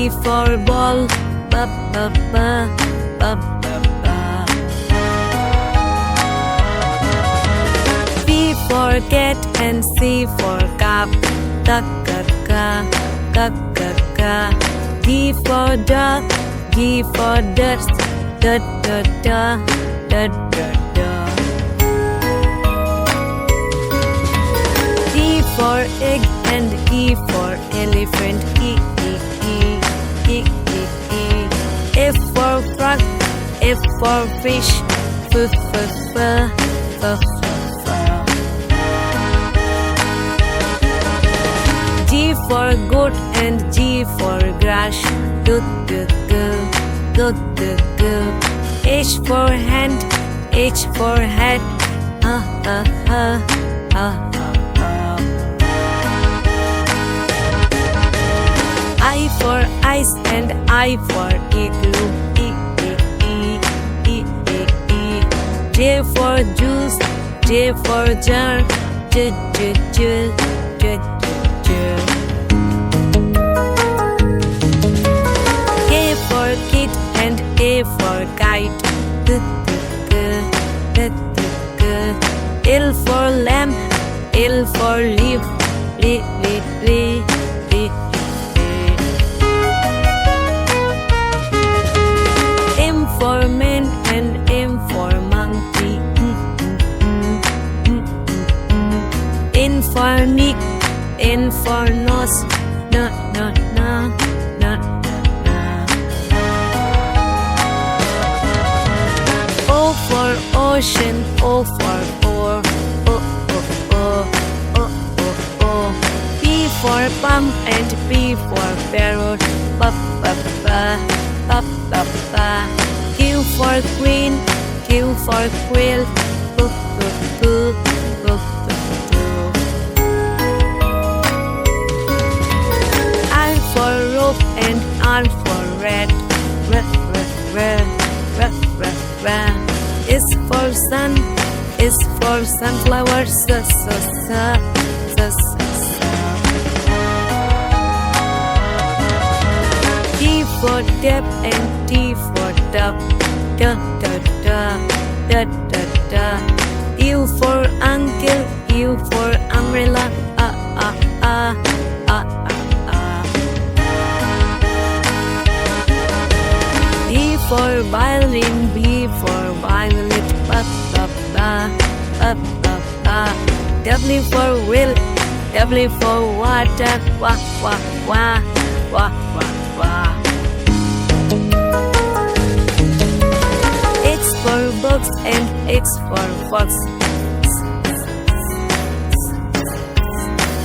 B for ball, b b b b b b. C for cat and C for cup, c c c c c c. D for dog, D for ducks, d d d d d d. E for egg and E for elephant, E E E E E E. F for frog, F for fish, F F F F F. G for goat and G for grass, G G G G G G. H for hand, H for hat, ha ha ha ha. I for ice and I for igloo, E E E E E E. J for juice, J for jar, J J J J J. K for kit and A for kite, G G G G G. L for lamb, L for leaf, L L L L. M for man and M for monkey, N for Nick, N for nose, n n n n n. O for ocean, O for oar, O O O O O O. P for pump and P for parrot, p p p p p p. Q for queen, Q for quill, p p p p p. R for rope and R for rat, r r r r r r. S for sun, S for sunflower, s s s s s. T for tap and T for tub, da da da da da da. U for uncle, U for umbrella, a a a a a. B for violin, B for violet, ba ba ba ba ba ba. W for wheel, W for water, wa wa wa wa wa wa. X for box and X for fox.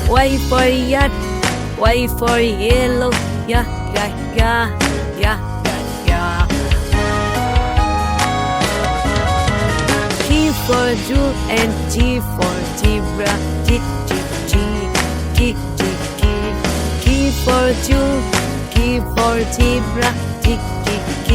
Y for yacht, Y for yellow, ya ya ya ya ya. G for jewel and G for zebra, G G G G G G. G for jewel, G for zebra, G G G.